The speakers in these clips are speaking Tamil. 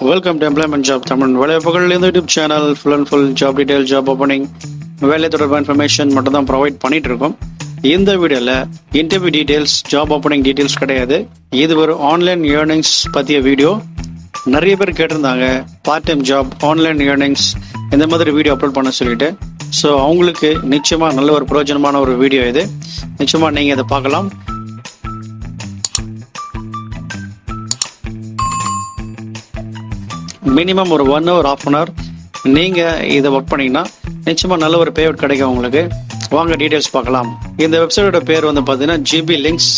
Welcome to employment job Tamil வேலைவாய்ப்புகள் இந்த YouTube channel full and full job detail, job opening, வேலை தொடர்பான இன்ஃபர்மேஷன் மட்டும் தான் ப்ரொவைட் பண்ணிட்டு இருக்கோம். இந்த வீடியோவில் interview details, job opening details கிடையாது. இது ஒரு ஆன்லைன் ஏர்னிங்ஸ் பற்றிய வீடியோ. நிறைய பேர் கேட்டிருந்தாங்க part time job, online earnings இந்த மாதிரி வீடியோ அப்லோட் பண்ண சொல்லிட்டு. ஸோ அவங்களுக்கு நிச்சயமாக நல்ல ஒரு பிரயோஜனமான ஒரு வீடியோ இது. நிச்சயமாக நீங்கள் இதை பார்க்கலாம். மினிமம் ஒரு 1 hour, 1/2 hour நீங்கள் இதை ஒர்க் பண்ணிங்கன்னா நிச்சயமாக நல்ல ஒரு பேஅவுட் கிடைக்கும் உங்களுக்கு. வாங்க டீட்டெயில்ஸ் பார்க்கலாம். இந்த வெப்சைட்டோட பேர் வந்து பார்த்தீங்கன்னா ஜிபி லிங்க்ஸ்.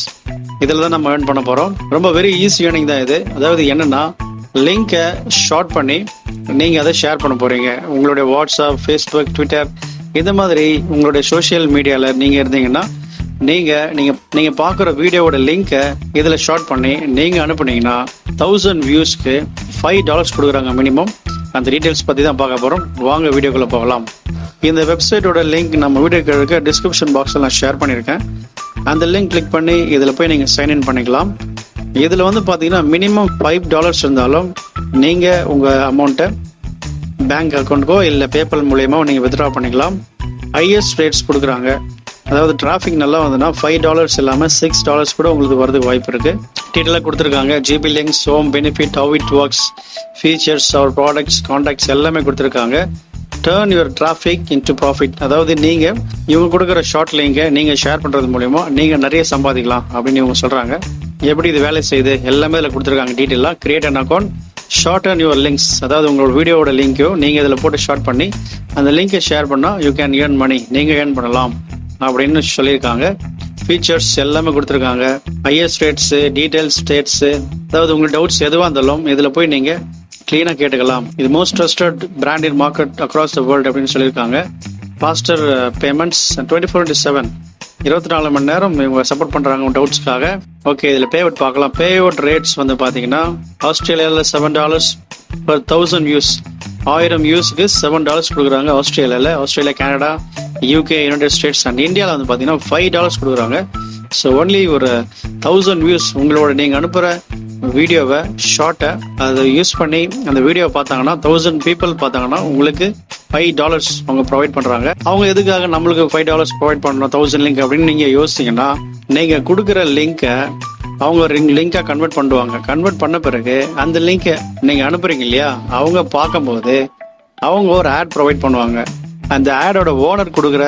இதில் தான் நம்ம ஏர்ன் பண்ண போகிறோம். ரொம்ப வெரி ஈஸி ஏர்னிங் தான் இது. அதாவது என்னென்னா, லிங்கை ஷார்ட் பண்ணி நீங்கள் அதை ஷேர் பண்ண போகிறீங்க. உங்களுடைய வாட்ஸ்அப், ஃபேஸ்புக், ட்விட்டர் இந்த மாதிரி உங்களுடைய சோஷியல் மீடியாவில் நீங்கள் இருந்தீங்கன்னா நீங்கள் பார்க்குற வீடியோவோட லிங்கை இதில் ஷார்ட் பண்ணி நீங்கள் அனுப்புனீங்கன்னா 1000 வியூஸ்க்கு $5 கொடுக்குறாங்க மினிமம். அந்த டீட்டெயில்ஸ் பற்றி தான் பார்க்க போகிறோம். வாங்க வீடியோக்குள்ளே போகலாம். இந்த வெப்சைட்டோட லிங்க் நம்ம வீடியோக்கு இருக்க டிஸ்கிரிப்ஷன் பாக்ஸில் நான் ஷேர் பண்ணியிருக்கேன். அந்த லிங்க் கிளிக் பண்ணி இதில் போய் நீங்கள் சைன்இன் பண்ணிக்கலாம். இதில் வந்து பார்த்தீங்கன்னா மினிமம் $5 இருந்தாலும் நீங்கள் உங்கள் அமௌண்ட்டை பேங்க் அக்கௌண்ட்டுக்கோ இல்லை பேபால் மூலயமா நீங்கள் வித்ட்ரா பண்ணிக்கலாம். ஹையஸ்ட் ரேட்ஸ் கொடுக்குறாங்க. அதாவது டிராஃபிக் நல்லா வந்துன்னா $5 இல்லாமல் $6 கூட உங்களுக்கு வரதுக்கு வாய்ப்பு இருக்குது. டீட்டெயிலாக கொடுத்துருக்காங்க. GB links, home benefit, how it works, features, our products, contacts எல்லாமே கொடுத்துருக்காங்க. Turn your traffic into profit. அதாவது நீங்கள் இவங்க கொடுக்குற ஷார்ட் லிங்கை நீங்கள் ஷேர் பண்ணுறது மூலிமா நீங்கள் நிறைய சம்பாதிக்கலாம் அப்படின்னு இவங்க சொல்கிறாங்க. எப்படி இது வேலை செய்யுது எல்லாமே இதில் கொடுத்துருக்காங்க டீட்டெயிலாக. Create an account, short and your links. அதாவது உங்களோட வீடியோவோட லிங்க்கையோ நீங்கள் இதில் போட்டு ஷார்ட் பண்ணி அந்த லிங்கை ஷேர் பண்ணால் யூ கேன் ஏர்ன் மணி, நீங்கள் ஏர்ன் பண்ணலாம் அப்படின்னு சொல்லியிருக்காங்க. ஃபீச்சர்ஸ் எல்லாமே கொடுத்துருக்காங்க. ஹையஸ்ட் ரேட்ஸு, டீடைல்ஸ், ஸ்டேட்ஸு, அதாவது உங்களுக்கு டவுட்ஸ் எதுவாக இருந்தாலும் இதில் போய் நீங்கள் க்ளீனாக கேட்டுக்கலாம். இது most trusted brand in market across the world அப்படின்னு சொல்லியிருக்காங்க. ஃபாஸ்டர் பேமெண்ட்ஸ் 24/7, 24 மணி நேரம் இவங்க சப்போர்ட் பண்ணுறாங்க டவுட்ஸ்க்காக. ஓகே, இதில் பேஅவுட் பார்க்கலாம். பேஅவுட் ரேட்ஸ் வந்து பார்த்தீங்கன்னா ஆஸ்திரேலியாவில் $7 per 1000 வியூஸ். 1000 வியூஸ்க்கு $7 கொடுக்குறாங்க Australia, Canada, UK, United states and இந்தியாவில் வந்து பார்த்தீங்கன்னா $5 கொடுக்குறாங்க. ஸோ ஒன்லி ஒரு 1000 வியூஸ் உங்களோட நீங்கள் அனுப்புகிற வீடியோவை ஷார்ட்டை அதை யூஸ் பண்ணி அந்த வீடியோவை பார்த்தாங்கன்னா 1000 people பார்த்தாங்கன்னா உங்களுக்கு $5 அவங்க ப்ரொவைட் பண்ணுறாங்க. அவங்க எதுக்காக நம்மளுக்கு $5 ப்ரொவைட் பண்ணணும் 1000 லிங்க் அப்படின்னு நீங்கள் யோசிச்சிங்கன்னா, நீங்கள் கொடுக்குற லிங்கை அவங்க லிங்காக கன்வெர்ட் பண்ணுவாங்க. கன்வெர்ட் பண்ண பிறகு அந்த லிங்கை நீங்கள் அனுப்புறீங்க இல்லையா, அவங்க பார்க்கும்போது அவங்க ஒரு ஆட் ப்ரொவைட் பண்ணுவாங்க. அந்த ஆடோட ஓனர் கொடுக்குற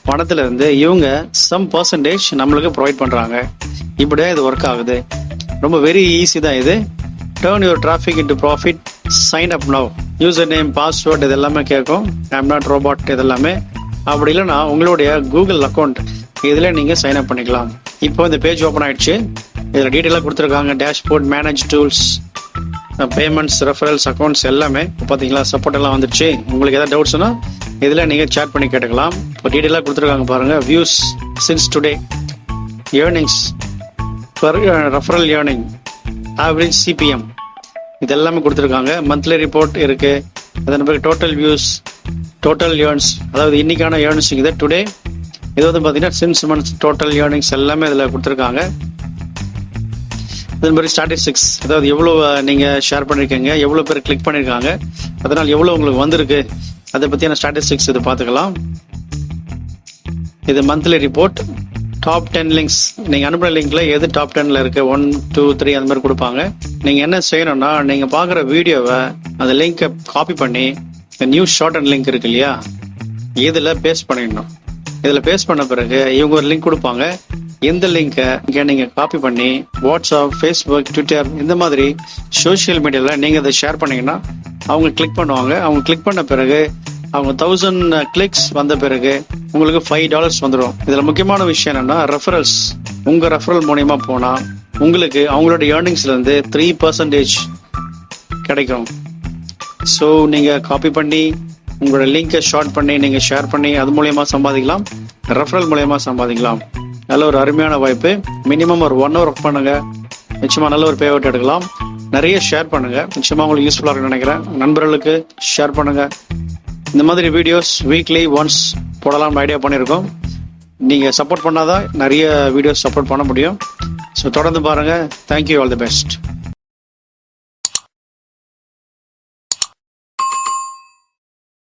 பணத்திலிருந்து இவங்க சம் பர்சன்டேஜ் நம்மளுக்கு ப்ரொவைட் பண்ணுறாங்க. இப்படியே இது ஒர்க் ஆகுது. ரொம்ப வெரி ஈஸி தான் இது. Turn your traffic into profit, sign up now. User name, password இது எல்லாமே கேட்கும். ஐம் நாட் ரோபாட் இதெல்லாமே. அப்படி இல்லைன்னா உங்களுடைய கூகுள் அக்கௌண்ட் இதில் நீங்கள் சைன் அப் பண்ணிக்கலாம். இப்போ இந்த பேஜ் ஓப்பன் ஆயிடுச்சு. இதில் டீட்டெயிலாக கொடுத்துருக்காங்க. Dashboard, manage tools, payments, referrals, accounts எல்லாமே பார்த்தீங்களா. சப்போர்ட் எல்லாம் வந்துடுச்சு. உங்களுக்கு எதாவது டவுட்ஸ்னா இதில் நீங்கள் சேட் பண்ணி கேட்டுக்கலாம். இப்போ டீட்டெயிலாக கொடுத்துருக்காங்க பாருங்கள். Views since today, earnings, referral earning, average CPM இது எல்லாமே கொடுத்துருக்காங்க. மந்த்லி ரிப்போர்ட் இருக்குது. அதன் பிறகு டோட்டல் வியூஸ், டோட்டல் ஏர்ன்ஸ், அதாவது இன்னைக்கான ஏர்ன்ஸ் இது டுடே. இது வந்து பார்த்தீங்கன்னா சின்ஸ் மந்த்ஸ் டோட்டல் ஏர்னிங்ஸ் எல்லாமே இதில் கொடுத்துருக்காங்க. அதன் மாதிரி ஸ்டாட்டிஸ்டிக்ஸ், அதாவது எவ்வளோ நீங்கள் ஷேர் பண்ணியிருக்கீங்க, எவ்வளோ பேர் கிளிக் பண்ணியிருக்காங்க, அதனால் எவ்வளோ உங்களுக்கு வந்திருக்கு, அதை பற்றியான ஸ்டாட்டிஸ்டிக்ஸ் இது பார்த்துக்கலாம். இது மந்த்லி ரிப்போர்ட். டாப் 10 லிங்க்ஸ், நீங்கள் அனுப்புகிற லிங்க்ல எது டாப் 10ல் இருக்குது, 1, 2, 3 அந்த மாதிரி கொடுப்பாங்க. நீங்கள் என்ன செய்யணும்னா, நீங்கள் பார்க்குற வீடியோவை அந்த லிங்கை காப்பி பண்ணி இந்த நியூ ஷார்ட் அண்ட் லிங்க் இருக்கு இல்லையா, இதில் பேஸ்ட் பண்ணிடணும். இதில் பேஸ்ட் பண்ண பிறகு இவங்க ஒரு லிங்க் கொடுப்பாங்க. இந்த லிங்கை இங்கே நீங்கள் காப்பி பண்ணி வாட்ஸ்அப், ஃபேஸ்புக், ட்விட்டர் இந்த மாதிரி சோஷியல் மீடியாவில் நீங்கள் அதை ஷேர் பண்ணிங்கன்னா அவங்க கிளிக் பண்ணுவாங்க. அவங்க கிளிக் பண்ண பிறகு அவங்க 1000 கிளிக்ஸ் வந்த பிறகு உங்களுக்கு $5 வந்துடும். இதில் முக்கியமான விஷயம் என்னென்னா, ரெஃபரல்ஸ். உங்கள் ரெஃபரல் மூலியமாக போனால் உங்களுக்கு அவங்களோட ஏர்னிங்ஸ்லேருந்து 3% கிடைக்கும். ஸோ நீங்கள் காப்பி பண்ணி உங்களோட லிங்கை ஷார்ட் பண்ணி நீங்கள் ஷேர் பண்ணி அது மூலயமா சம்பாதிக்கலாம். ரெஃபரல் மூலயமா சம்பாதிக்கலாம். நல்ல ஒரு அருமையான வாய்ப்பு. மினிமம் ஒரு 1 hour ஒர்க் பண்ணுங்கள். நிச்சயமாக நல்ல ஒரு பேஅவுட் எடுக்கலாம். நிறைய ஷேர் பண்ணுங்கள். நிச்சயமாக உங்களுக்கு யூஸ்ஃபுல்லாக இருக்குன்னு நினைக்கிறேன். நண்பர்களுக்கு ஷேர் பண்ணுங்கள். இந்த மாதிரி வீடியோஸ் வீக்லி ஒன்ஸ் போடலாம்னு ஐடியா பண்ணியிருக்கோம். நீங்கள் சப்போர்ட் பண்ணாதான் நிறைய வீடியோஸ் சப்போர்ட் பண்ண முடியும். ஸோ தொடர்ந்து பாருங்கள். Thank you, all the best.